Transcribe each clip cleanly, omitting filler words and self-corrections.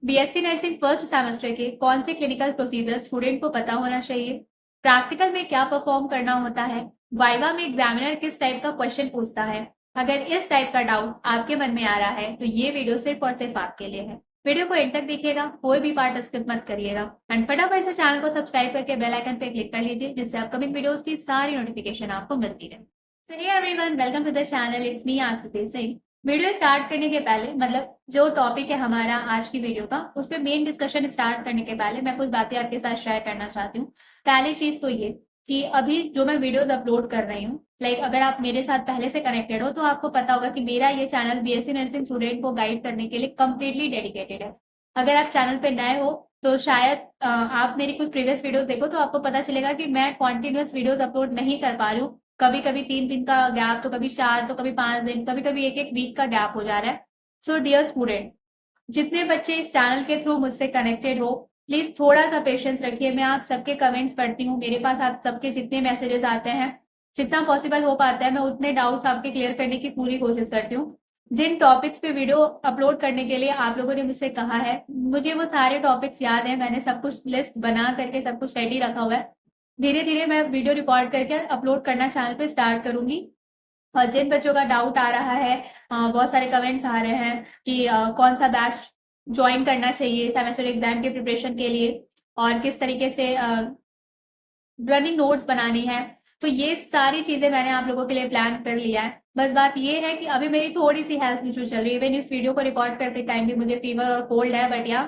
BSc nursing first semester के कौन से क्लिनिकल प्रोसीजर स्टूडेंट को पता होना चाहिए, प्रैक्टिकल में क्या परफॉर्म करना होता है, वाइवा में एग्जामिनर किस टाइप का क्वेश्चन पूछता है। अगर इस टाइप का डाउट आपके मन में आ रहा है तो ये वीडियो सिर्फ और सिर्फ आपके लिए है। वीडियो को एंड तक देखिएगा, कोई भी पार्ट स्किप मत करिएगा एंड फटाफट से चैनल को सब्सक्राइब करके बेल आइकन पे क्लिक कर लीजिए, जिससे अपकमिंग वीडियोस की सारी नोटिफिकेशन आपको मिलती रहे। So hey everyone, welcome to the channel. It's me आकृति सिंह। वीडियो स्टार्ट करने के पहले मतलब जो टॉपिक है हमारा आज की वीडियो का, उस पर मेन डिस्कशन स्टार्ट करने के पहले मैं कुछ बातें आपके साथ शेयर करना चाहती हूँ। पहली चीज तो ये कि अभी जो मैं वीडियोस अपलोड कर रही हूँ, अगर आप मेरे साथ पहले से कनेक्टेड हो तो आपको पता होगा कि मेरा ये चैनल बीएससी नर्सिंग स्टूडेंट को गाइड करने के लिए कम्प्लीटली डेडिकेटेड है। अगर आप चैनल पे नए हो तो शायद आप मेरी कुछ प्रीवियस वीडियोस देखो तो आपको पता चलेगा कि मैं कॉन्टिन्यूस वीडियोस अपलोड नहीं कर पा रही हूँ। कभी कभी 3 दिन का गैप, तो कभी 4, तो कभी 5 दिन, कभी कभी एक वीक का गैप हो जा रहा है। सो डियर स्टूडेंट, जितने बच्चे इस चैनल के थ्रू मुझसे कनेक्टेड हो, प्लीज थोड़ा सा पेशेंस रखिए। मैं आप सबके कमेंट्स पढ़ती हूँ, मेरे पास आप सबके जितने मैसेजेस आते हैं, जितना पॉसिबल हो पाता है मैं उतने डाउट्स आपके क्लियर करने की पूरी कोशिश करती हूँ। जिन टॉपिक्स पे वीडियो अपलोड करने के लिए आप लोगों ने मुझसे कहा है, मुझे वो सारे टॉपिक्स याद है। मैंने सब कुछ लिस्ट बना करके सब कुछ रेडी रखा हुआ है। धीरे धीरे मैं वीडियो रिकॉर्ड करके अपलोड करना चैनल पे स्टार्ट करूंगी। और जिन बच्चों का डाउट आ रहा है, बहुत सारे कमेंट्स आ रहे हैं कि कौन सा बैच ज्वाइन करना चाहिए सेमेस्टर एग्जाम के प्रिपरेशन के लिए और किस तरीके से रनिंग नोट्स बनानी है, तो ये सारी चीजें मैंने आप लोगों के लिए प्लान कर लिया है। बस बात ये है कि अभी मेरी थोड़ी सी हेल्थ इशू चल रही है। इवन इस वीडियो को रिकॉर्ड करते टाइम भी मुझे फीवर और कोल्ड है, बट या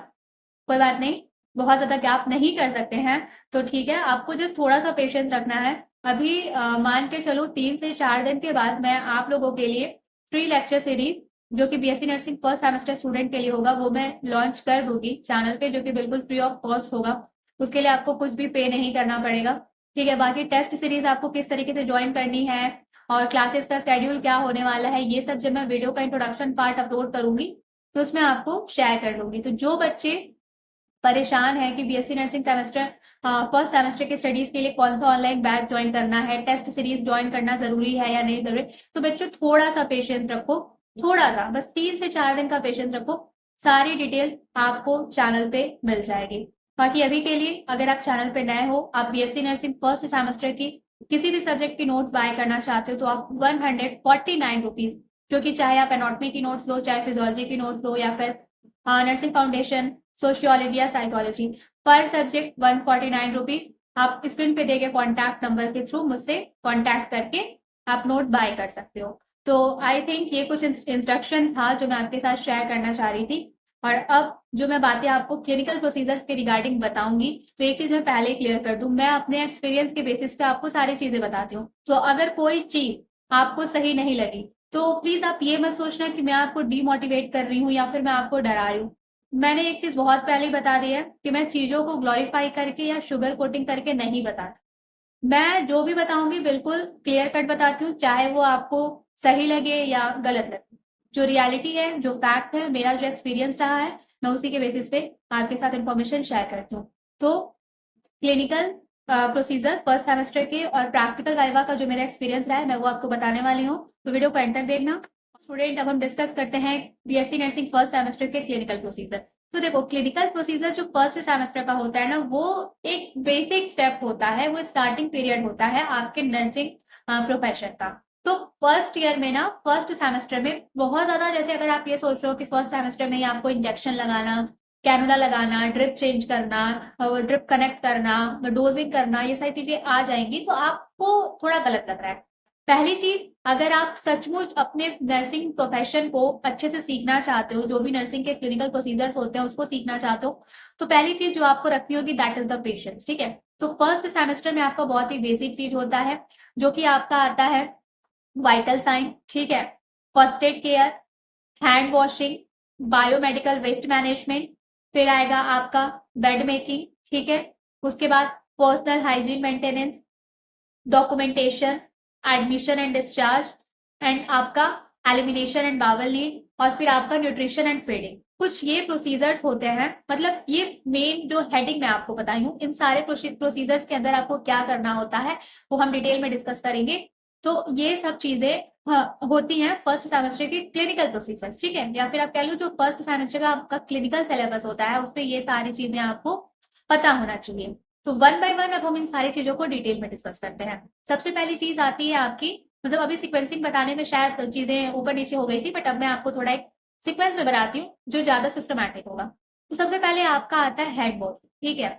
कोई बात नहीं, बहुत ज्यादा गैप नहीं कर सकते हैं। तो ठीक है, आपको जस्ट थोड़ा सा पेशेंस रखना है। अभी मान के चलो 3 से 4 दिन के बाद मैं आप लोगों के लिए फ्री लेक्चर सीरीज, जो कि BSc nursing first semester student के लिए होगा, वो मैं लॉन्च कर दूंगी चैनल पे, जो कि बिल्कुल फ्री ऑफ कॉस्ट होगा। उसके लिए आपको कुछ भी पे नहीं करना पड़ेगा। ठीक है, बाकी टेस्ट सीरीज आपको किस तरीके से ज्वाइन करनी है और क्लासेस का स्केड्यूल क्या होने वाला है, ये सब जब मैं वीडियो का इंट्रोडक्शन पार्ट अपलोड करूंगी तो उसमें आपको शेयर कर दूंगी। तो जो बच्चे परेशान है कि BSc nursing semester first semester की स्टडीज के लिए कौन सा ऑनलाइन बैच ज्वाइन करना है, टेस्ट सीरीज ज्वाइन करना जरूरी है या नहीं जरूरी, तो बच्चों थोड़ा सा पेशेंस रखो। थोड़ा सा, बस 3 से 4 दिन का पेशेंस रखो। सारी डिटेल्स आपको चैनल पे मिल जाएगी। बाकी अभी के लिए अगर आप चैनल पे नए हो, आप बीएससी नर्सिंग फर्स्ट सेमेस्टर की किसी भी सब्जेक्ट की नोट्स बाय करना चाहते हो तो आप 149 रुपीज, जो कि चाहे आप एनाटॉमी की नोट्स लो, चाहे फिजियोलॉजी की नोट्स लो, या फिर नर्सिंग फाउंडेशन, सोशियोलॉजी या साइकोलॉजी, पर सब्जेक्ट 149 रुपीज। आप स्क्रीन पे देखे कॉन्टैक्ट नंबर के थ्रू मुझसे कॉन्टैक्ट करके आप नोट्स बाय कर सकते हो। तो आई थिंक ये कुछ इंस्ट्रक्शन था जो मैं आपके साथ शेयर करना चाह रही थी। और अब जो मैं बातें आपको क्लिनिकल प्रोसीजर्स के रिगार्डिंग बताऊंगी, तो एक चीज मैं पहले क्लियर कर दूं, मैं अपने एक्सपीरियंस के बेसिस पे आपको सारी चीजें बताती हूँ। तो अगर कोई चीज आपको सही नहीं लगी तो प्लीज आप ये मत सोचना कि मैं आपको डीमोटिवेट कर रही हूँ या फिर मैं आपको डरा रही हूँ। मैंने एक चीज बहुत पहले ही बता दी है कि मैं चीजों को ग्लोरीफाई करके या शुगर कोटिंग करके नहीं बताती। मैं जो भी बताऊंगी बिल्कुल क्लियर कट बताती हूँ, चाहे वो आपको सही लगे या गलत लगे। जो रियलिटी है, जो फैक्ट है, मेरा जो एक्सपीरियंस रहा है, मैं उसी के बेसिस पे आपके साथ इंफॉर्मेशन शेयर करती हूँ। तो क्लिनिकल प्रोसीजर फर्स्ट सेमेस्टर के और प्रैक्टिकल वाइवा का जो मेरा एक्सपीरियंस रहा है, मैं वो आपको बताने वाली हूँ। तो वीडियो को एंड तक देखना। स्टूडेंट, अब हम डिस्कस करते हैं बीएससी नर्सिंग फर्स्ट सेमेस्टर के क्लिनिकल प्रोसीजर। तो देखो, क्लिनिकल प्रोसीजर जो फर्स्ट सेमेस्टर का होता है ना, वो एक बेसिक स्टेप होता है, वो स्टार्टिंग पीरियड होता है आपके नर्सिंग प्रोफेशन का। तो फर्स्ट ईयर में ना, फर्स्ट सेमेस्टर में बहुत ज्यादा, जैसे अगर आप ये सोच रहे हो कि फर्स्ट सेमेस्टर में ही आपको इंजेक्शन लगाना, कैनुला लगाना, ड्रिप चेंज करना, ड्रिप कनेक्ट करना, डोजिंग करना, ये सारी चीजें आ जाएंगी तो आपको थोड़ा गलत लग रहा है। पहली चीज, अगर आप सचमुच अपने नर्सिंग प्रोफेशन को अच्छे से सीखना चाहते हो, जो भी नर्सिंग के क्लिनिकल प्रोसीजर्स होते हैं उसको सीखना चाहते हो, तो पहली चीज जो आपको रखनी होगी दैट इज द पेशेंस। ठीक है, तो फर्स्ट सेमेस्टर में आपका बहुत ही बेसिक चीज होता है, जो कि आपका आता है वाइटल साइन, ठीक है, first aid care, hand washing, biomedical waste management, फिर आएगा आपका बेड मेकिंग, ठीक है, उसके बाद personal hygiene maintenance, documentation, admission and discharge, and आपका एलिमिनेशन एंड बावल नीड, और फिर आपका न्यूट्रिशन एंड फीडिंग। कुछ ये प्रोसीजर्स होते हैं, मतलब ये मेन जो हेडिंग मैं आपको बताई हूँ, इन सारे प्रोसीजर्स के अंदर आपको क्या करना होता है वो हम डिटेल में डिस्कस करेंगे। तो ये सब चीजें होती हैं फर्स्ट सेमेस्टर के क्लिनिकल प्रोसीजर्स, ठीक है, या फिर आप कह लो जो फर्स्ट सेमेस्टर का आपका क्लिनिकल सिलेबस होता है उसमें ये सारी चीजें आपको पता होना चाहिए। तो वन बाय वन अब हम इन सारी चीजों को डिटेल में डिस्कस करते हैं। सबसे पहली चीज आती है आपकी, मतलब अभी सीक्वेंसिंग बताने में शायद चीजें ऊपर नीचे हो गई थी, बट अब मैं आपको थोड़ा एक सीक्वेंस में बनाती हूँ जो ज्यादा सिस्टमैटिक होगा। तो सबसे पहले आपका आता है हैंड वॉश, ठीक है।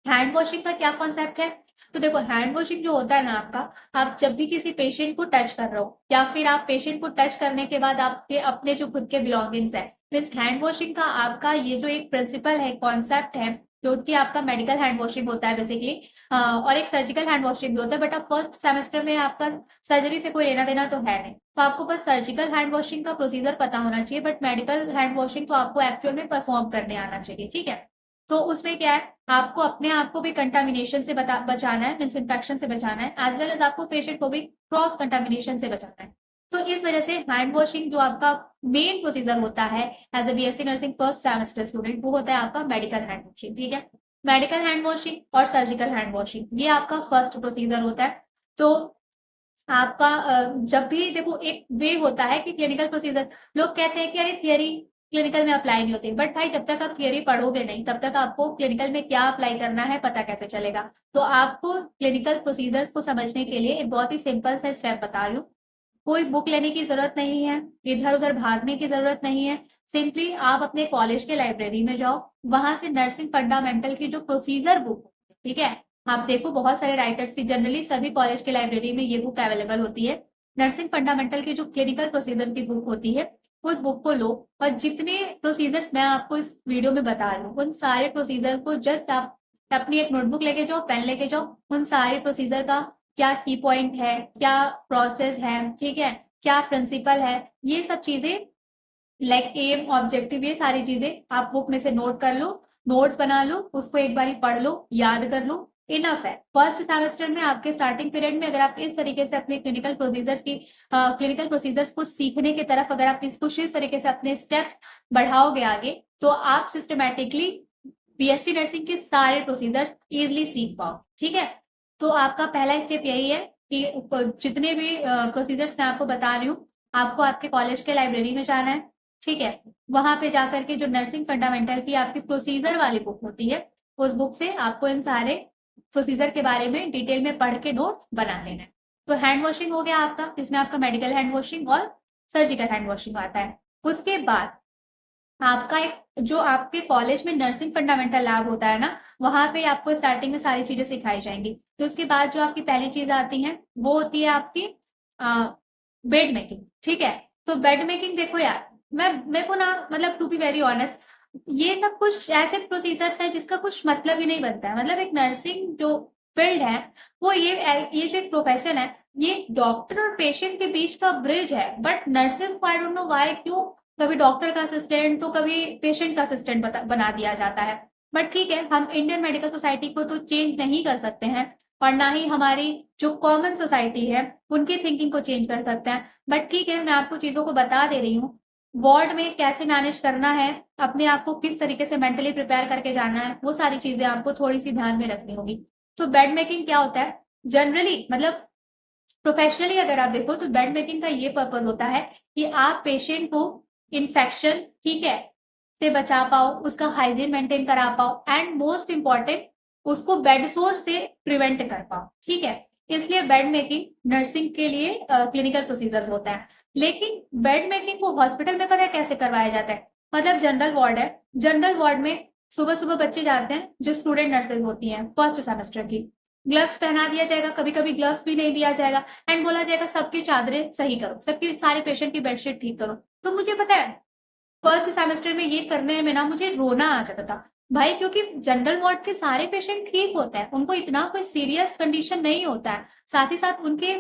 हैंड वॉशिंग का क्या कॉन्सेप्ट है? तो देखो हैंड वॉशिंग जो होता है ना आपका, आप जब भी किसी पेशेंट को टच कर रहे हो या फिर आप पेशेंट को टच करने के बाद आपके अपने जो खुद के बिलोंगिंग्स है, मीन्स हैंड वॉशिंग का आपका ये जो एक प्रिंसिपल है, कॉन्सेप्ट है, जो कि आपका मेडिकल हैंड वॉशिंग होता है बेसिकली, और एक सर्जिकल हैंड वॉशिंग भी होता है, बट अब फर्स्ट सेमेस्टर में आपका सर्जरी से कोई लेना देना तो है नहीं, तो आपको बस सर्जिकल हैंड वॉशिंग का प्रोसीजर पता होना चाहिए, बट मेडिकल हैंड वॉशिंग तो आपको एक्चुअल में परफॉर्म करने आना चाहिए, ठीक है। तो उसमें क्या है, आपको अपने आप को भी कंटामिनेशन से बचाना है, मीन्स इन्फेक्शन से बचाना है, एज वेल एज आपको पेशेंट को भी क्रॉस कंटामिनेशन से बचाना है। तो इस वजह से हैंड वॉशिंग जो आपका मेन प्रोसीजर होता है as a BSc nursing first semester student, वो होता है आपका मेडिकल हैंड वॉशिंग, ठीक है। मेडिकल हैंड वॉशिंग और सर्जिकल हैंड वॉशिंग ये आपका फर्स्ट प्रोसीजर होता है। तो आपका जब भी देखो एक वे होता है कि क्लिनिकल प्रोसीजर, लोग कहते हैं कि अरे थियरी क्लिनिकल में अप्लाई नहीं होती, बट भाई जब तक आप थियरी पढ़ोगे नहीं तब तक आपको क्लिनिकल में क्या अप्लाई करना है पता कैसे चलेगा। तो आपको क्लिनिकल प्रोसीजर्स को समझने के लिए एक बहुत ही सिंपल सा स्टेप बता रही हूँ। कोई बुक लेने की जरूरत नहीं है, इधर उधर भागने की जरूरत नहीं है। सिंपली आप अपने कॉलेज के लाइब्रेरी में जाओ, वहां से नर्सिंग फंडामेंटल की जो प्रोसीजर बुक, ठीक है, आप देखो बहुत सारे राइटर्स की, जनरली सभी कॉलेज के लाइब्रेरी में ये बुक अवेलेबल होती है। नर्सिंग फंडामेंटल की जो क्लिनिकल प्रोसीजर की बुक होती है उस बुक को लो, और जितने प्रोसीजर्स मैं आपको इस वीडियो में बता रही हूँ उन सारे प्रोसीजर को जस्ट आप अपनी एक नोटबुक लेके जाओ, पेन लेके जाओ, उन सारे प्रोसीजर का क्या की पॉइंट है, क्या प्रोसेस है, ठीक है, क्या प्रिंसिपल है, ये सब चीजें, लाइक एम ऑब्जेक्टिव, ये सारी चीजें आप बुक में से नोट कर लो, नोट्स बना लो, उसको एक बारी पढ़ लो, याद कर लो, इनफ है। फर्स्ट सेमेस्टर में आपके स्टार्टिंग पीरियड में अगर आप इस तरीके से अपने क्लिनिकल प्रोसीजर्स को सीखने की तरफ अगर आप कुछ इस तरीके से अपने स्टेप्स बढ़ाओगे आगे, तो आप सिस्टमेटिकली बीएससी नर्सिंग के सारे प्रोसीजर्स इजिली सीख पाओ, ठीक है। तो आपका पहला स्टेप यही है कि जितने भी प्रोसीजर्स मैं आपको बता रही हूँ, आपको आपके कॉलेज के लाइब्रेरी में जाना है, ठीक है। वहां पे जाकर के जो नर्सिंग फंडामेंटल की आपकी प्रोसीजर वाली बुक होती है, उस बुक से आपको इन सारे प्रोसीजर के बारे में डिटेल में पढ़ के नोट्स बना लेना है। तो हैंड वॉशिंग हो गया आपका, इसमें आपका मेडिकल हैंड वॉशिंग और सर्जिकल हैंड वॉशिंग आता है। उसके बाद आपका एक जो आपके कॉलेज में नर्सिंग फंडामेंटल लैब होता है ना, वहां पे आपको स्टार्टिंग में सारी चीजें सिखाई जाएंगी। तो उसके बाद जो आपकी पहली चीज आती है वो होती है आपकी बेड मेकिंग, ठीक है। तो बेड मेकिंग देखो यार, मेरे को ना, मतलब टू बी वेरी ऑनेस्ट, ये सब कुछ ऐसे प्रोसीजर्स हैं जिसका कुछ मतलब ही नहीं बनता है। मतलब एक नर्सिंग जो फील्ड है, वो ये जो एक प्रोफेशन है, ये डॉक्टर और पेशेंट के बीच का ब्रिज है, बट नर्सेज को आई डोंट नो व्हाई क्यों कभी डॉक्टर का असिस्टेंट तो कभी पेशेंट का असिस्टेंट बना दिया जाता है। बट ठीक है, हम इंडियन मेडिकल सोसाइटी को तो चेंज नहीं कर सकते हैं, और ना ही हमारी जो कॉमन सोसाइटी है उनकी थिंकिंग को चेंज कर सकते हैं। बट ठीक है, मैं आपको चीजों को बता दे रही हूँ, वार्ड में कैसे मैनेज करना है, अपने आप को किस तरीके से मेंटली प्रिपेयर करके जाना है, वो सारी चीजें आपको थोड़ी सी ध्यान में रखनी होगी। तो बेड मेकिंग क्या होता है जनरली, मतलब प्रोफेशनली अगर आप देखो तो बेड मेकिंग का ये पर्पज होता है कि आप पेशेंट को इन्फेक्शन, ठीक है, से बचा पाओ, उसका हाइजीन मेंटेन करा पाओ, एंड मोस्ट इंपॉर्टेंट उसको बेड सोर से प्रिवेंट कर पाओ, ठीक है। इसलिए बेड मेकिंग नर्सिंग के लिए क्लिनिकल प्रोसीजर होता है। लेकिन बेड मेकिंग को हॉस्पिटल में पता है कैसे करवाया जाता है? मतलब जनरल वार्ड है, जनरल वार्ड में सुबह सुबह बच्चे जाते हैं जो स्टूडेंट नर्सेज होती हैं फर्स्ट सेमेस्टर की, ग्लव्स पहना दिया जाएगा, कभी कभी ग्लव्स भी नहीं दिया जाएगा, एंड बोला जाएगा सबकी चादरें सही करो, सबकी सारे पेशेंट की बेडशीट ठीक करो। तो मुझे पता है फर्स्ट सेमेस्टर में ये करने में ना मुझे रोना आ जाता था भाई, क्योंकि जनरल वार्ड के सारे पेशेंट ठीक होते हैं, उनको इतना कोई सीरियस कंडीशन नहीं होता है, साथ ही साथ उनके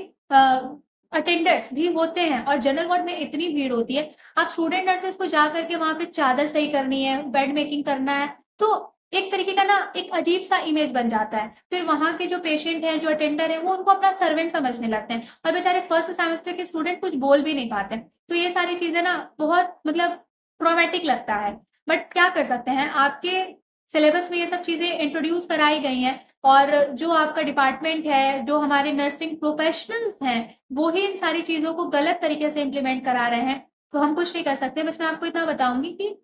अटेंडर्स भी होते हैं, और जनरल वार्ड में इतनी भीड़ होती है, आप स्टूडेंट नर्सेस को जा करके वहां पे चादर सही करनी है, बेड मेकिंग करना है, तो एक तरीके का ना एक अजीब सा इमेज बन जाता है। फिर वहां के जो पेशेंट हैं, जो अटेंडर है, वो उनको अपना सर्वेंट समझने लगते हैं, और बेचारे फर्स्ट सेमेस्टर के स्टूडेंट कुछ बोल भी नहीं पाते। तो ये सारी चीजें ना बहुत मतलब ट्रॉमेटिक लगता है, बट क्या कर सकते हैं, आपके सिलेबस में ये सब चीजें इंट्रोड्यूस कराई गई हैं और जो आपका डिपार्टमेंट है, जो हमारे नर्सिंग प्रोफेशनल्स हैं, वो ही इन सारी चीज़ों को गलत तरीके से इम्प्लीमेंट करा रहे हैं, तो हम कुछ नहीं कर सकते। बस मैं आपको इतना बताऊँगी कि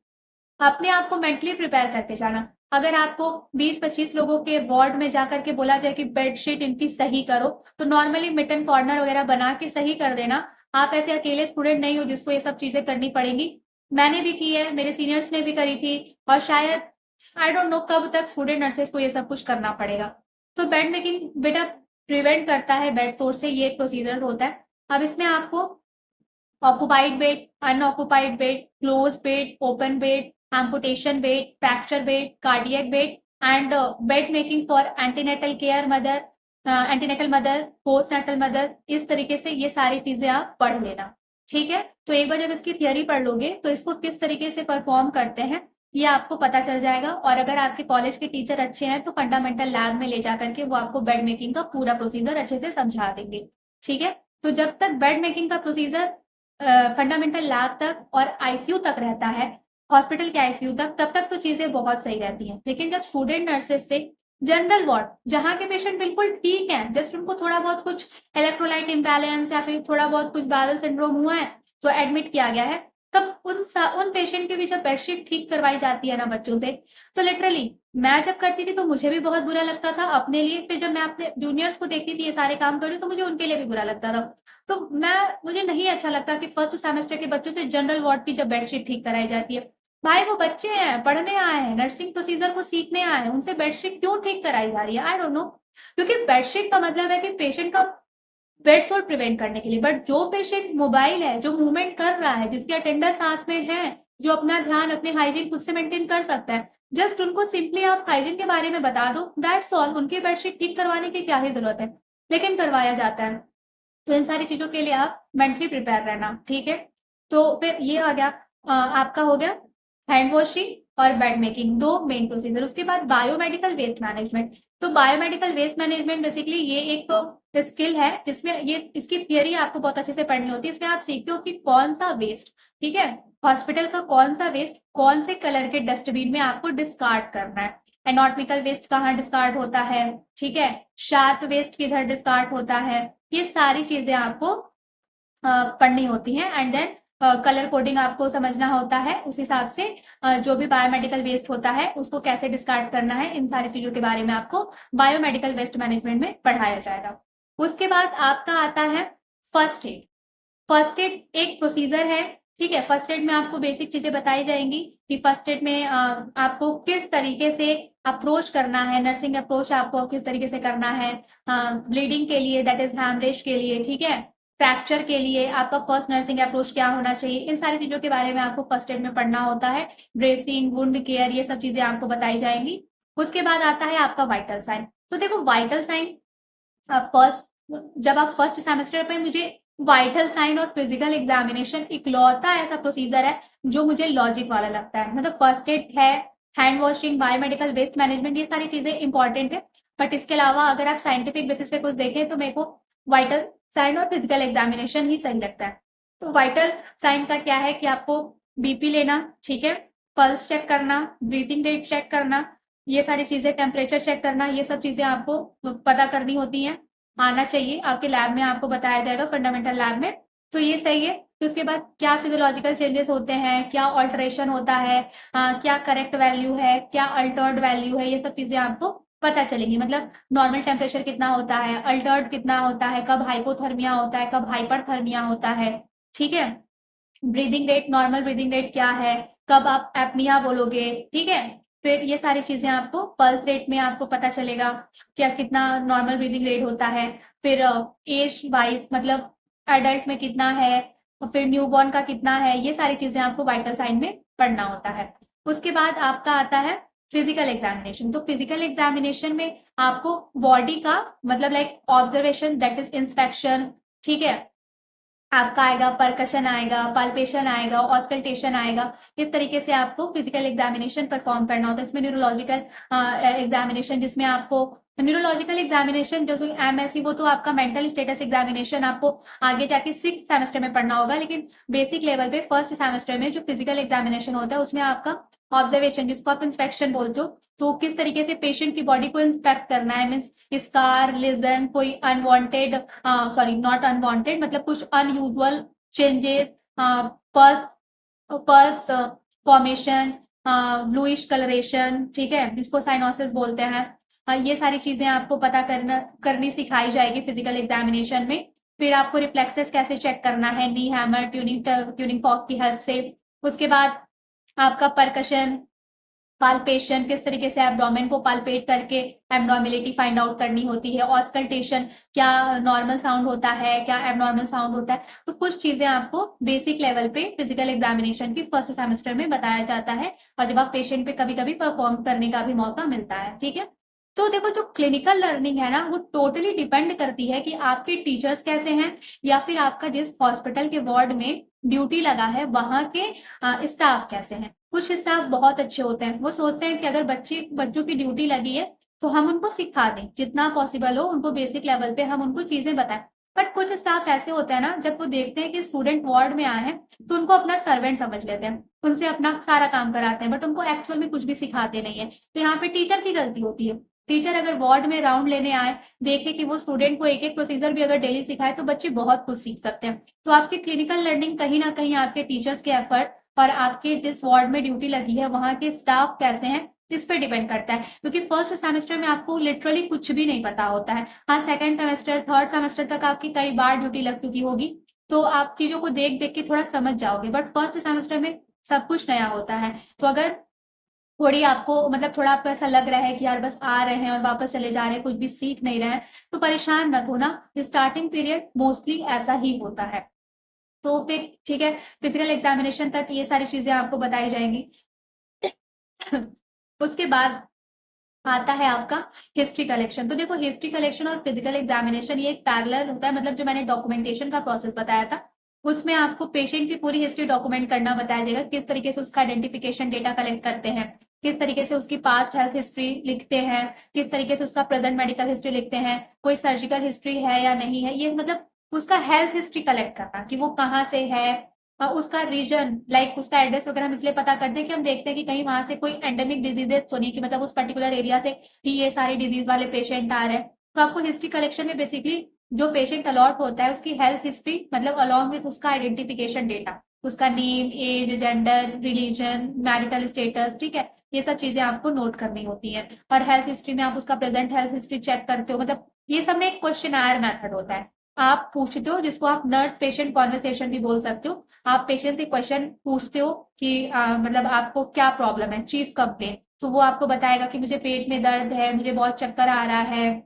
अपने आप को मेंटली प्रिपेयर करके जाना। अगर आपको 20-25 लोगों के वार्ड में जाकर के बोला जाए कि बेडशीट इनकी सही करो, तो नॉर्मली मिटन कॉर्नर वगैरह बना के सही कर देना। आप ऐसे अकेले स्टूडेंट नहीं हो जिसको ये सब चीज़ें करनी पड़ेंगी। मैंने भी की है, मेरे सीनियर्स ने भी करी थी और शायद आई डोंट नो कब तक स्टूडेंट नर्सेस को ये सब कुछ करना पड़ेगा। तो बेड मेकिंग बेटा प्रिवेंट करता है बेड सोर से, ये एक प्रोसीजर होता है। अब इसमें आपको occupied bed, unoccupied bed, close bed, open bed, amputation bed, fracture bed, cardiac bed and bed making for antenatal care mother, antenatal mother, postnatal mother, इस तरीके से ये सारी चीजें आप पढ़ लेना। ठीक है, तो एक बार जब इसकी थियरी पढ़ लोगे तो इसको किस तरीके से परफॉर्म करते हैं ये आपको पता चल जाएगा। और अगर आपके कॉलेज के टीचर अच्छे हैं तो फंडामेंटल लैब में ले जाकर के वो आपको बेड मेकिंग का पूरा प्रोसीजर अच्छे से समझा देंगे। ठीक है, तो जब तक बेड मेकिंग का प्रोसीजर फंडामेंटल लैब तक और आईसीयू तक रहता है, हॉस्पिटल के आईसीयू तक, तब तक तो चीजें बहुत सही रहती हैं। लेकिन जब स्टूडेंट नर्सेस से जनरल वार्ड, जहाँ के पेशेंट बिल्कुल ठीक हैं, जस्ट उनको थोड़ा बहुत कुछ इलेक्ट्रोलाइट इम्बैलेंस या फिर थोड़ा बहुत कुछ बैरल सिंड्रोम हुआ है तो एडमिट किया गया है, तब उन पेशेंट की भी जब बेडशीट ठीक करवाई जाती है ना बच्चों से, तो लिटरली मैं जब करती थी तो मुझे भी बहुत बुरा लगता था अपने लिए। फिर जब मैं अपने जूनियर्स को देखती थी ये सारे काम कर रही तो मुझे उनके लिए भी बुरा लगता था। तो मुझे नहीं अच्छा लगता कि फर्स्ट सेमेस्टर के बच्चों से जनरल वार्ड की जब बेडशीट ठीक कराई जाती है। भाई वो बच्चे हैं, पढ़ने आए हैं, नर्सिंग प्रोसीजर को सीखने आए हैं, उनसे बेडशीट क्यों ठीक कराई जा रही है? I don't know. क्योंकि बेडशीट का मतलब है कि पेशेंट का बेड सोर प्रिवेंट करने के लिए। बट जो पेशेंट मोबाइल है, जो मूवमेंट कर रहा है, जिसके अटेंडर साथ में है, जो अपना ध्यान अपने हाइजीन खुद से मेंटेन कर सकता है, जस्ट उनको सिंपली आप हाइजीन के बारे में बता दो, दैट्स ऑल। उनकी बेडशीट ठीक करवाने की क्या ही जरूरत है, लेकिन करवाया जाता है। तो इन सारी चीजों के लिए आप मेंटली प्रिपेयर रहना। ठीक है, तो फिर ये आ गया आपका हो गया हैंड वॉशिंग और बेड मेकिंग, दो मेन प्रोसीजर। उसके बाद बायोमेडिकल वेस्ट मैनेजमेंट। तो बायोमेडिकल वेस्ट मैनेजमेंट बेसिकली ये एक स्किल है जिसमें ये इसकी थियरी आपको बहुत अच्छे से पढ़नी होती है। इसमें आप सीखते हो कि कौन सा वेस्ट, ठीक है, हॉस्पिटल का कौन सा वेस्ट कौन से कलर के डस्टबिन में आपको डिस्कार्ड करना है, एनॉटमिकल वेस्ट कहाँ डिस्कार्ड होता है, ठीक है, शार्प वेस्ट किधर डिस्कार्ड होता है, ये सारी चीजें आपको पढ़नी होती हैं। एंड देन कलर कोडिंग आपको समझना होता है, उस हिसाब से जो भी बायोमेडिकल वेस्ट होता है उसको कैसे डिस्कार्ड करना है, इन सारी चीजों के बारे में आपको बायोमेडिकल वेस्ट मैनेजमेंट में पढ़ाया जाएगा। उसके बाद आपका आता है फर्स्ट एड। फर्स्ट एड एक प्रोसीजर है, ठीक है। फर्स्ट एड में आपको बेसिक चीजें बताई जाएंगी कि फर्स्ट एड में आपको किस तरीके से अप्रोच करना है, नर्सिंग अप्रोच आपको किस तरीके से करना है, ब्लीडिंग के लिए, दैट इज हैमरेज के लिए, ठीक है, फ्रैक्चर के लिए आपका फर्स्ट नर्सिंग अप्रोच क्या होना चाहिए, इन सारी चीजों के बारे में आपको फर्स्ट एड में पढ़ना होता है। ड्रेसिंग, वुंड केयर, ये सब चीजें आपको बताई जाएंगी। उसके बाद आता है आपका वाइटल साइन। तो देखो वाइटल साइन जब आप फर्स्ट सेमेस्टर पे, मुझे वाइटल साइन और फिजिकल एग्जामिनेशन इकलौता ऐसा प्रोसीजर है जो मुझे लॉजिक वाला लगता है। मतलब फर्स्ट एड है, hand washing, biomedical waste management, ये सारी चीजें इंपॉर्टेंट है, बट इसके अलावा अगर आप साइंटिफिक बेसिस पे कुछ देखें तो मेरे को वाइटल साइन और फिजिकल एग्जामिनेशन ही सही लगता है। तो वाइटल साइन का क्या है कि आपको बीपी लेना, ठीक है, पल्स चेक करना, ब्रीथिंग रेट चेक करना, ये सारी चीजें, टेम्परेचर चेक करना, ये सब चीजें आपको पता करनी होती हैं, आना चाहिए। आपके लैब में आपको बताया जाएगा, फंडामेंटल लैब में, तो ये सही है। तो उसके बाद क्या फिजियोलॉजिकल चेंजेस होते हैं, क्या ऑल्टरेशन होता है, क्या करेक्ट वैल्यू है, क्या अल्टर्ड वैल्यू है, ये सब चीजें आपको पता चलेंगी। मतलब नॉर्मल टेम्परेचर कितना होता है, अल्टर्ड कितना होता है, कब हाइपोथर्मिया होता है, कब हाइपरथर्मिया होता है, ठीक है, breathing rate, normal breathing rate क्या है, कब आप एपनिया बोलोगे, ठीक है। फिर ये सारी चीजें आपको पल्स रेट में आपको पता चलेगा क्या कितना नॉर्मल ब्रीदिंग रेट होता है। फिर एज वाइज मतलब एडल्ट में कितना है, और फिर न्यूबॉर्न का कितना है, ये सारी चीजें आपको वाइटल साइन में पढ़ना होता है। उसके बाद आपका आता है फिजिकल एग्जामिनेशन। तो फिजिकल एग्जामिनेशन में आपको बॉडी का मतलब like observation, that is inspection, ठीक है, आपका आएगा, परकशन आएगा, पाल्पेशन आएगा, ऑस्कल्टेशन आएगा, इस तरीके से आपको फिजिकल एग्जामिनेशन परफॉर्म करना होता है। इसमें न्यूरोलॉजिकल एग्जामिनेशन, जिसमें आपको न्यूरोलॉजिकल एग्जामिनेशन जो एमएससी, वो तो आपका मेंटल स्टेटस एग्जामिनेशन आपको आगे जाके 6th सेमेस्टर में पढ़ना होगा, लेकिन बेसिक लेवल पे फर्स्ट सेमेस्टर में जो फिजिकल एग्जामिनेशन होता है उसमें आपका ऑब्जर्वेशन जिसको आप इंस्पेक्शन बोलते हो, तो किस तरीके से पेशेंट की बॉडी को इंस्पेक्ट करना है, मीन्स स्कार, लेजन, कोई अनवांटेड, सॉरी नॉट अनवांटेड, मतलब कुछ unusual changes, pulse pulse formation, bluish colouration, ठीक है, जिसको साइनोसिस बोलते हैं। ये सारी चीजें आपको पता करनी सिखाई जाएगी फिजिकल एग्जामिनेशन में। फिर आपको रिफ्लेक्सेस कैसे चेक करना है, नी हैमर, ट्यूनिंग फॉर्क की हेल्प से। उसके बाद आपका परकशन, पाल्पेशन, किस तरीके से एब्डोमेन को पाल्पेट करके एब्डोमिलिटी फाइंड आउट करनी होती है। ऑस्कल्टेशन, क्या नॉर्मल साउंड होता है, क्या एबनॉर्मल साउंड होता है। तो कुछ चीजें आपको बेसिक लेवल पे फिजिकल एग्जामिनेशन की फर्स्ट सेमेस्टर में बताया जाता है, और जब आप पेशेंट पे कभी कभी परफॉर्म करने का भी मौका मिलता है, ठीक है। तो देखो, जो क्लिनिकल लर्निंग है ना, वो टोटली डिपेंड करती है कि आपके टीचर्स कैसे हैं, या फिर आपका जिस हॉस्पिटल के वार्ड में ड्यूटी लगा है वहां के स्टाफ कैसे हैं। कुछ स्टाफ बहुत अच्छे होते हैं, वो सोचते हैं कि अगर बच्चों की ड्यूटी लगी है तो हम उनको सिखा दें, जितना पॉसिबल हो उनको बेसिक लेवल पे हम उनको चीजें बताएं। बट कुछ स्टाफ ऐसे होते हैं ना, जब वो देखते हैं कि स्टूडेंट वार्ड में आए हैं तो उनको अपना सर्वेंट समझ लेते हैं, उनसे अपना सारा काम कराते हैं, बट उनको एक्चुअल में कुछ भी सिखाते नहीं है। तो यहाँ पे टीचर की गलती होती है। टीचर अगर वार्ड में राउंड लेने आए, देखे कि वो स्टूडेंट को एक एक प्रोसीजर भी अगर डेली सिखाए, तो बच्चे बहुत कुछ सीख सकते हैं। तो आपकी क्लिनिकल लर्निंग कहीं ना कहीं आपके टीचर्स के एफर्ट और आपके जिस वार्ड में ड्यूटी लगी है वहां के स्टाफ कैसे हैं इस पे डिपेंड करता है। क्योंकि फर्स्ट सेमेस्टर में आपको लिटरली कुछ भी नहीं पता होता है। हाँ, सेकंड सेमेस्टर, थर्ड सेमेस्टर तक आपकी कई बार ड्यूटी लग चुकी होगी, तो आप चीजों को देख देख के थोड़ा समझ जाओगे। बट फर्स्ट सेमेस्टर में सब कुछ नया होता है। तो अगर थोड़ी आपको मतलब थोड़ा आपको ऐसा लग रहा है कि यार बस आ रहे हैं और वापस चले जा रहे हैं, कुछ भी सीख नहीं रहे हैं, तो परेशान मत होना। स्टार्टिंग पीरियड मोस्टली ऐसा ही होता है। तो फिर ठीक है, फिजिकल एग्जामिनेशन तक ये सारी चीजें आपको बताई जाएंगी। उसके बाद आता है आपका हिस्ट्री कलेक्शन। तो देखो, हिस्ट्री कलेक्शन और फिजिकल एग्जामिनेशन ये एक पैरेलल होता है। मतलब जो मैंने डॉक्यूमेंटेशन का प्रोसेस बताया था, उसमें आपको पेशेंट की पूरी हिस्ट्री डॉक्यूमेंट करना बताया जाएगा, किस तरीके से उसका आइडेंटिफिकेशन डेटा कलेक्ट करते हैं, किस तरीके से उसकी पास्ट हेल्थ हिस्ट्री लिखते हैं, किस तरीके से उसका प्रेजेंट मेडिकल हिस्ट्री लिखते हैं, कोई सर्जिकल हिस्ट्री है या नहीं है, ये मतलब उसका हेल्थ हिस्ट्री कलेक्ट करना कि वो कहाँ से है, उसका रीजन, लाइक उसका एड्रेस वगैरह हम इसलिए पता करते हैं कि हम देखते हैं कि कहीं वहां से कोई एंडेमिक डिजीजेस तो नहीं, कि मतलब उस पर्टिकुलर एरिया से ही ये सारे डिजीज वाले पेशेंट आ रहे हैं। तो आपको हिस्ट्री कलेक्शन में बेसिकली जो पेशेंट अलॉट होता है उसकी हेल्थ हिस्ट्री, मतलब अलॉन्ग विथ उसका आइडेंटिफिकेशन डेटा, उसका name, age, gender, religion, marital status, ठीक है, ये सब चीजें आपको नोट करनी होती है। और हेल्थ हिस्ट्री में आप उसका प्रेजेंट हेल्थ हिस्ट्री चेक करते हो। मतलब ये सब में एक क्वेश्चन मेथड होता है, आप पूछते हो, जिसको आप नर्स पेशेंट कॉन्वर्सेशन भी बोल सकते हो। आप पेशेंट से क्वेश्चन पूछते हो कि मतलब आपको क्या प्रॉब्लम है, चीफ कंप्लेन, तो वो आपको बताएगा कि मुझे पेट में दर्द है, मुझे बहुत चक्कर आ रहा है,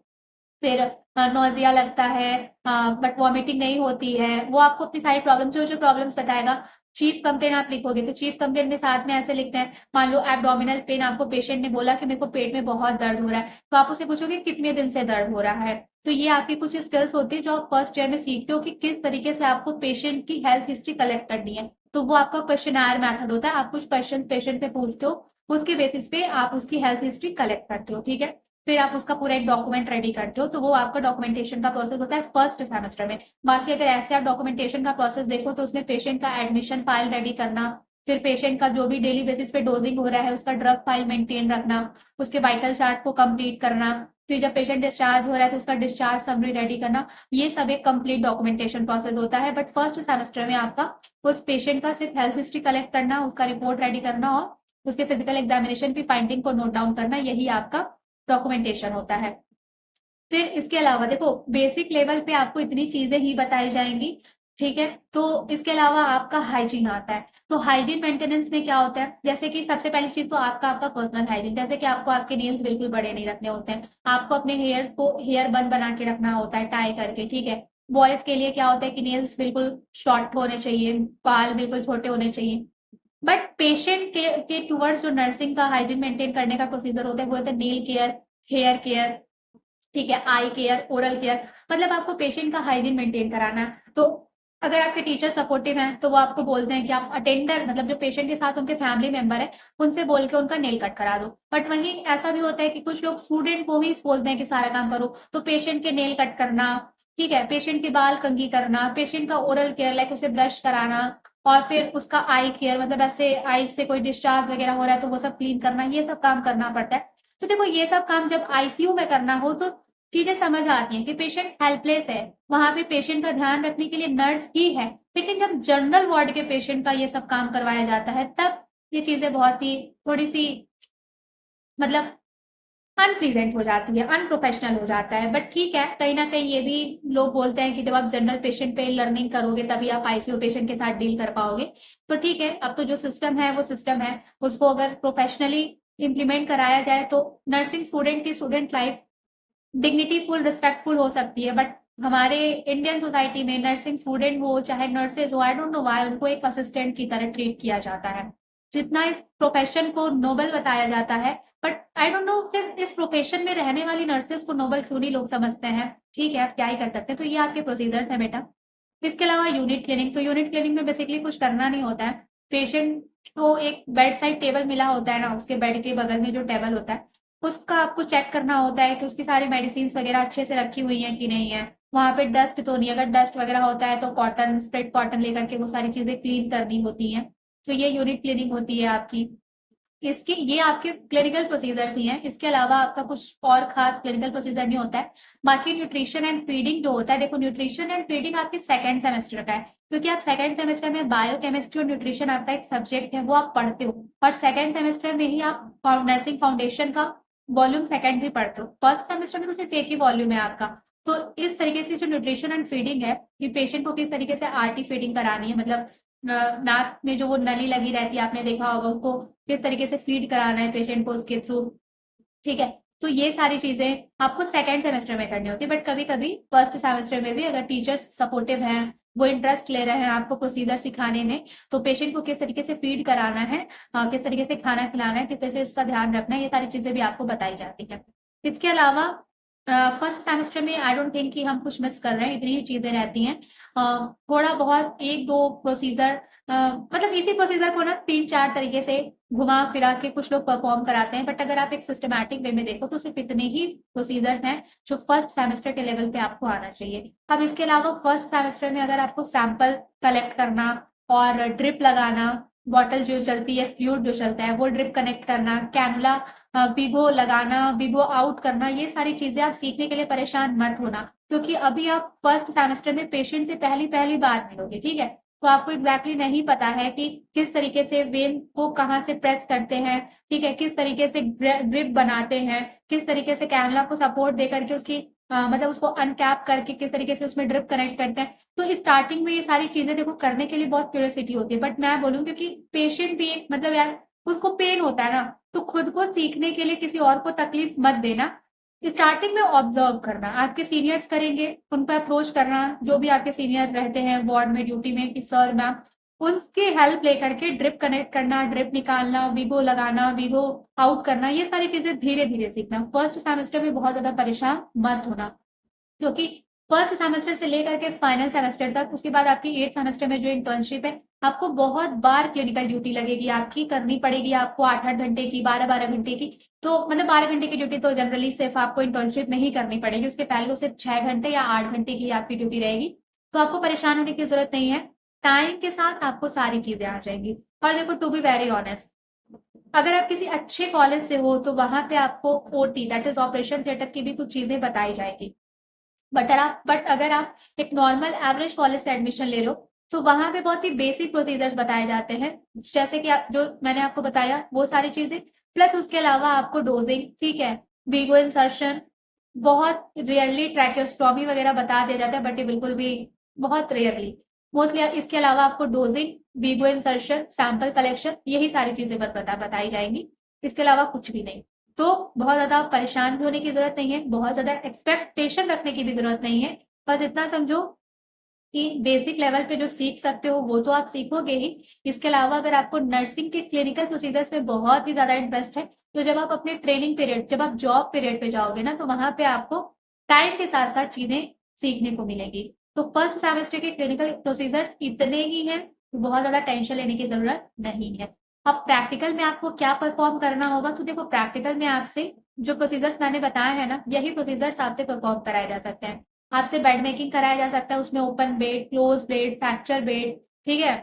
फिर नोजिया लगता है, बट वॉमिटिंग नहीं होती है। वो आपको अपनी सारी प्रॉब्लम, जो जो प्रॉब्लम्स बताएगा। चीफ कंप्लेन आप लिखोगे तो चीफ कंप्लेन में साथ में ऐसे लिखते हैं, मान लो एब्डोमिनल पेन, आपको पेशेंट ने बोला कि मेरे को पेट में बहुत दर्द हो रहा है, तो आप उसे पूछोगे कितने दिन से दर्द हो रहा है। तो ये आपकी कुछ स्किल्स होती है जो आप फर्स्ट ईयर में सीखते हो कि किस तरीके से आपको पेशेंट की हेल्थ हिस्ट्री कलेक्ट करनी है। तो वो आपका क्वेश्चन मेथड होता है। आप कुछ क्वेश्चन पेशेंट से पूछते हो, उसके बेसिस पे आप उसकी हेल्थ हिस्ट्री कलेक्ट करते हो, ठीक है। फिर आप उसका पूरा एक डॉक्यूमेंट रेडी करते हो, तो वो आपका डॉक्यूमेंटेशन का प्रोसेस होता है फर्स्ट सेमेस्टर में। बाकी अगर ऐसे आप डॉक्यूमेंटेशन का प्रोसेस देखो तो उसमें पेशेंट का एडमिशन फाइल रेडी करना, फिर पेशेंट का जो भी डेली बेसिस पे डोजिंग हो रहा है उसका ड्रग फाइल मेंटेन रखना, उसके वाइटल चार्ट को कंप्लीट करना, फिर जब पेशेंट डिस्चार्ज हो रहा है तो उसका डिस्चार्ज समरी रेडी करना, ये सब एक कंप्लीट डॉक्यूमेंटेशन प्रोसेस होता है। बट फर्स्ट सेमेस्टर में आपका उस पेशेंट का सिर्फ हेल्थ हिस्ट्री कलेक्ट करना, उसका रिपोर्ट रेडी करना और उसके फिजिकल एग्जामिनेशन की फाइंडिंग को नोट डाउन करना, यही आपका डॉक्यूमेंटेशन होता है। फिर इसके अलावा देखो, बेसिक लेवल पे आपको इतनी चीजें ही बताई जाएंगी, ठीक है। तो इसके अलावा आपका हाइजीन आता है। तो हाइजीन मेंटेनेंस में क्या होता है, जैसे कि सबसे पहली चीज तो आपका आपका पर्सनल हाइजीन, जैसे कि आपको आपके नेल्स बिल्कुल बड़े नहीं रखने होते हैं, आपको अपने हेयर्स को हेयर बन बना के रखना होता है टाई करके, ठीक है। बॉयज के लिए क्या होता है कि नेल्स बिल्कुल शॉर्ट होने चाहिए, बाल बिल्कुल छोटे होने चाहिए। बट पेशेंट के टूवर्ड्स जो नर्सिंग का हाइजीन मेंटेन करने का प्रोसीजर होता है वो होता है नेल केयर, हेयर केयर, ठीक है, आई केयर, ओरल केयर, मतलब आपको पेशेंट का हाइजीन मेंटेन कराना है। तो अगर आपके टीचर सपोर्टिव हैं तो वो आपको बोलते हैं कि आप अटेंडर, मतलब जो पेशेंट के साथ उनके फैमिली मेंबर है, उनसे बोल के उनका नेल कट करा दो। बट वहीं ऐसा भी होता है कि कुछ लोग स्टूडेंट को ही बोलते हैं कि सारा काम करो, तो पेशेंट के नेल कट करना, ठीक है, पेशेंट के बाल कंघी करना, पेशेंट का ओरल केयर लाइक उसे ब्रश कराना, और फिर उसका आई केयर, मतलब ऐसे आई से कोई डिस्चार्ज वगैरह हो रहा है तो वो सब क्लीन करना, ये सब काम करना पड़ता है। तो देखो ये सब काम जब आईसीयू में करना हो तो चीजें समझ आती हैं कि पेशेंट हेल्पलेस है, वहां पे पेशेंट का ध्यान रखने के लिए नर्स ही है। लेकिन जब जनरल वार्ड के पेशेंट का ये सब काम करवाया जाता है तब ये चीजें बहुत ही थोड़ी सी मतलब अनप्लीजेंट हो जाती है, अनप्रोफेशनल हो जाता है। बट ठीक है, कहीं ना कहीं ये भी लोग बोलते हैं कि जब आप जनरल पेशेंट पे लर्निंग करोगे तभी आप आईसीयू पेशेंट के साथ डील कर पाओगे। तो ठीक है, अब तो जो सिस्टम है वो सिस्टम है, उसको अगर प्रोफेशनली इम्प्लीमेंट कराया जाए तो नर्सिंग स्टूडेंट की स्टूडेंट लाइफ डिग्निटीफुल, रिस्पेक्टफुल हो सकती है। बट हमारे इंडियन सोसाइटी में नर्सिंग स्टूडेंट हो चाहे नर्सेज हो, आई डोंट नो व्हाई उनको एक असिस्टेंट की तरह ट्रीट किया जाता है। जितना इस प्रोफेशन को नोबल बताया जाता है, बट आई डोंट नो फिर इस प्रोफेशन में रहने वाली नर्सेज को नोबल क्यों नहीं लोग समझते हैं। ठीक है, आप क्या ही कर सकते हैं। तो ये आपके प्रोसीजर्स है बेटा। इसके अलावा यूनिट क्लीनिंग, तो यूनिट क्लीनिंग में बेसिकली कुछ करना नहीं होता है। पेशेंट को एक बेड साइड टेबल मिला होता है ना, उसके बेड के बगल में जो टेबल होता है उसका आपको चेक करना होता है कि उसकी सारी मेडिसिन वगैरह अच्छे से रखी हुई हैं कि नहीं है। वहां पे डस्ट तो नहीं, अगर डस्ट वगैरह होता है तो कॉटन, स्प्रेड कॉटन लेकर के वो सारी चीजें क्लीन करनी होती हैं। तो ये यूनिट क्लीनिंग होती है आपकी। इसके ये आपके क्लिनिकल प्रोसीजर्स ही हैं, इसके अलावा आपका कुछ और खास क्लिनिकल प्रोसीजर नहीं होता है। बाकी न्यूट्रिशन एंड फीडिंग जो होता है, देखो न्यूट्रिशन एंड फीडिंग आपके सेकंड सेमेस्टर का है, क्योंकि आप सेकंड सेमेस्टर में बायोकेमिस्ट्री और न्यूट्रिशन आपका एक सब्जेक्ट है वो आप पढ़ते हो, और सेकंड सेमेस्टर में ही आप नर्सिंग फाउंडेशन का वॉल्यूम सेकंड भी पढ़ते हो। फर्स्ट सेमेस्टर में तो सिर्फ एक ही वॉल्यूम है आपका। तो इस तरीके से जो न्यूट्रिशन एंड फीडिंग है कि पेशेंट को किस तरीके से आरटी फीडिंग करानी है, मतलब नाक में जो वो नली लगी रहती है आपने देखा होगा, उसको किस तरीके से फीड कराना है पेशेंट को उसके थ्रू। ठीक है, तो ये सारी चीजें आपको सेकेंड सेमेस्टर में करनी होती है। बट कभी कभी फर्स्ट सेमेस्टर में भी अगर टीचर्स सपोर्टिव हैं, वो इंटरेस्ट ले रहे हैं आपको प्रोसीजर सिखाने में, तो पेशेंट को किस तरीके से फीड कराना है, किस तरीके से खाना खिलाना है, किस तरीके से उसका ध्यान रखना है, ये सारी चीजें भी आपको बताई जाती है। इसके अलावा फर्स्ट सेमेस्टर में आई डोंट थिंक कि हम कुछ मिस कर रहे हैं, इतनी ही चीजें रहती हैं। थोड़ा बहुत एक दो प्रोसीजर, मतलब इसी प्रोसीजर को ना 3-4 तरीके से घुमा फिरा के कुछ लोग परफॉर्म कराते हैं। बट अगर आप एक सिस्टमैटिक वे में देखो तो सिर्फ इतने ही प्रोसीजर्स हैं जो फर्स्ट सेमेस्टर के लेवल पे आपको आना चाहिए। अब इसके अलावा फर्स्ट सेमेस्टर में अगर आपको सैंपल कलेक्ट करना और ड्रिप लगाना, बॉटल जो चलती है, फ्लूइड जो चलता है वो ड्रिप कनेक्ट करना, कैनुला बिगो लगाना, बिगो आउट करना, ये सारी चीजें आप सीखने के लिए परेशान मत होना, क्योंकि अभी आप फर्स्ट सेमेस्टर में पेशेंट से पहली पहली बार मिलोगे। ठीक है, तो आपको एग्जैक्टली नहीं पता है कि किस तरीके से वेन को कहाँ से प्रेस करते हैं। ठीक है, किस तरीके से ग्रिप बनाते हैं, किस तरीके से कैमला को सपोर्ट देकर के उसकी मतलब उसको अनकैप करके किस तरीके से उसमें ड्रिप कनेक्ट करते हैं। तो स्टार्टिंग में ये सारी चीजें देखो करने के लिए बहुत क्यूरियोसिटी होती है, बट मैं बोलूँ क्योंकि पेशेंट भी मतलब यार उसको पेन होता है ना, तो खुद को सीखने के लिए किसी और को तकलीफ मत देना। स्टार्टिंग में ऑब्जर्व करना, आपके सीनियर्स करेंगे, उन पर अप्रोच करना, जो भी आपके सीनियर रहते हैं वार्ड में ड्यूटी में कि सर मैम, उनकी हेल्प लेकर के ड्रिप कनेक्ट करना, ड्रिप निकालना, वीगो लगाना, वीगो आउट करना, ये सारी चीजें धीरे धीरे सीखना। फर्स्ट सेमेस्टर में बहुत ज्यादा परेशान मत होना, क्योंकि फर्स्ट सेमेस्टर से लेकर के फाइनल सेमेस्टर तक, उसके बाद आपकी 8th सेमेस्टर में जो इंटर्नशिप है, आपको बहुत बार क्लिनिकल ड्यूटी लगेगी, आपकी करनी पड़ेगी आपको 8-8 घंटे की, 12-12 घंटे की। तो मतलब 12 घंटे की ड्यूटी तो जनरली सिर्फ आपको इंटर्नशिप में ही करनी पड़ेगी, उसके पहले तो सिर्फ 6 घंटे या 8 घंटे की आपकी ड्यूटी रहेगी। तो आपको परेशान होने की जरूरत नहीं है, टाइम के साथ आपको सारी चीजें आ जाएंगी। और देखो टू बी वेरी ऑनेस्ट, अगर आप किसी अच्छे कॉलेज से हो तो वहां पे आपको OT that is operation theatre की भी कुछ चीजें बताई जाएगी। बट अगर आप एक नॉर्मल एवरेज कॉलेज से एडमिशन ले रहे हो तो वहां पे बहुत ही बेसिक प्रोसीजर्स बताए जाते हैं, जैसे कि आप जो मैंने आपको बताया वो सारी चीजें, प्लस उसके अलावा आपको डोजिंग, ठीक है, वीगो इंसर्शन, बहुत रेयरली ट्रैकेस्टोमी वगैरह बता दिया जाता है, बट ये बिल्कुल भी बहुत रेयरली, मोस्टली इसके अलावा आपको dosing, Vigo insertion, sample collection, यही सारी चीजें बताई जाएंगी। इसके अलावा कुछ भी नहीं। तो बहुत ज्यादा परेशान भी होने की जरूरत नहीं है, बहुत ज्यादा एक्सपेक्टेशन रखने की भी जरूरत नहीं है। बस इतना समझो कि बेसिक लेवल पे जो सीख सकते हो वो तो आप सीखोगे ही। इसके अलावा अगर आपको नर्सिंग के क्लिनिकल प्रोसीजर्स में बहुत ही ज्यादा इंटरेस्ट है, तो जब आप अपने ट्रेनिंग पीरियड, जब आप जॉब पीरियड पे जाओगे ना, तो वहां पे आपको टाइम के साथ साथ चीजें सीखने को मिलेगी। तो फर्स्ट सेमेस्टर के क्लिनिकल प्रोसीजर्स इतने ही हैं, तो बहुत ज्यादा टेंशन लेने की जरूरत नहीं है। अब प्रैक्टिकल में आपको क्या परफॉर्म करना होगा, तो देखो प्रैक्टिकल में आपसे जो प्रोसीजर्स मैंने बताया है ना, यही प्रोसीजर्स आपसे परफॉर्म कराए जा सकते हैं। आपसे बेड मेकिंग कराया जा सकता है, उसमें open bed, close bed, fracture bed, ठीक है,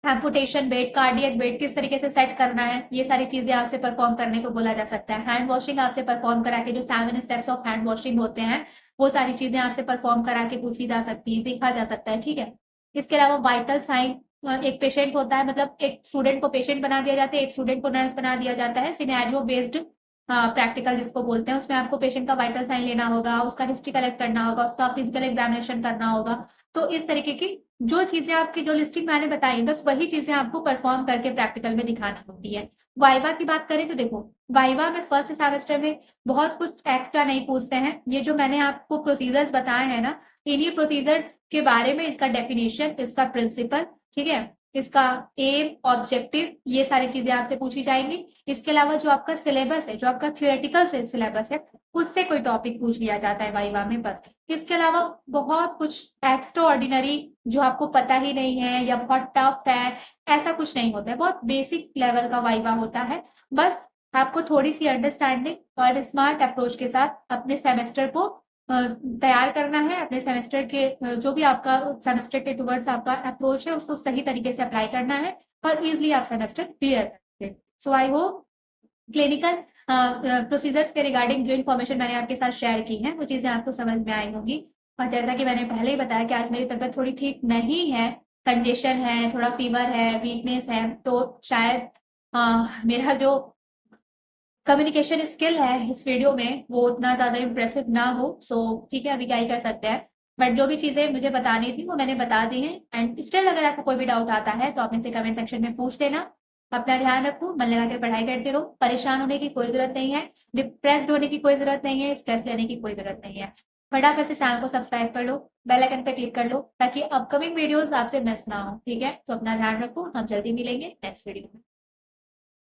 एम्पुटेशन बेड, कार्डियक बेड किस तरीके से सेट करना है, ये सारी चीजें आपसे परफॉर्म करने को बोला जा सकता है। हैंड वॉशिंग आपसे परफॉर्म करा के, जो 7 स्टेप्स ऑफ हैंड वॉशिंग होते हैं, वो सारी चीजें आपसे परफॉर्म करा के पूछी जा सकती है, देखा जा सकता है, ठीक है। इसके अलावा वाइटल साइन, एक पेशेंट होता है, मतलब एक स्टूडेंट को पेशेंट बना दिया जाता है, एक स्टूडेंट को नर्स बना दिया जाता है, सिनेरियो बेस्ड प्रैक्टिकल जिसको बोलते हैं, उसमें आपको पेशेंट का वाइटल साइन लेना होगा, उसका हिस्ट्री कलेक्ट करना होगा, उसका फिजिकल एग्जामिनेशन करना होगा। तो इस तरीके की जो चीजें आपकी, जो लिस्टिंग मैंने बताई, बस वही चीजें आपको परफॉर्म करके प्रैक्टिकल में दिखानी होती है। वाइवा की बात करें तो देखो, वाइवा में फर्स्ट सेमेस्टर में बहुत कुछ एक्स्ट्रा नहीं पूछते हैं। ये जो मैंने आपको प्रोसीजर्स बताए हैं ना, इन्हीं प्रोसीजर्स के बारे में, इसका डेफिनेशन, इसका प्रिंसिपल, ठीक है, इसका एम, ऑब्जेक्टिव, ये सारी चीजें आपसे पूछी जाएंगी। इसके अलावा जो आपका सिलेबस है, जो आपका थ्योरेटिकल सिलेबस है, उससे कोई टॉपिक पूछ लिया जाता है वाइवा में, बस। इसके अलावा बहुत कुछ एक्स्ट्रा ऑर्डिनरी जो आपको पता ही नहीं है या बहुत टफ है, ऐसा कुछ नहीं होता है। बहुत बेसिक लेवल का वाइवा होता है। बस आपको थोड़ी सी अंडरस्टैंडिंग और स्मार्ट अप्रोच के साथ अपने सेमेस्टर को तैयार करना है। अपने सेमेस्टर के जो भी आपका सेमेस्टर के टुवर्ड्स आपका अप्रोच है, उसको सही तरीके से अप्लाई करना है और इजिली आप सेमेस्टर क्लियर करेंगे। सो आई होप क्लिनिकल प्रोसीजर्स के रिगार्डिंग जो इन्फॉर्मेशन मैंने आपके साथ शेयर की है, वो चीजें आपको समझ में आई होंगी। और जैसा कि मैंने पहले ही बताया कि आज मेरी तबीयत थोड़ी ठीक नहीं है, कंजेशन है, थोड़ा फीवर है, वीकनेस है, तो शायद मेरा जो कम्युनिकेशन स्किल है इस वीडियो में वो उतना ज़्यादा इम्प्रेसिव ना हो। सो ठीक है, अभी क्या ही कर सकते हैं। बट जो भी चीज़ें मुझे बतानी थी वो मैंने बता दी हैं। एंड स्टिल अगर आपको कोई भी डाउट आता है तो आप मुझसे कमेंट सेक्शन में पूछ लेना। अपना ध्यान रखो, मन लगा के पढ़ाई करते रहो, परेशान होने की कोई ज़रूरत नहीं है, डिप्रेस्ड होने की कोई ज़रूरत नहीं है, स्ट्रेस लेने की कोई ज़रूरत नहीं है। फटाफट से चैनल को सब्सक्राइब कर लो, बेल आइकन पे क्लिक कर लो, ताकि अपकमिंग वीडियोस आपसे मिस ना हो, ठीक है। तो अपना ध्यान रखो, हम जल्दी मिलेंगे नेक्स्ट वीडियो में।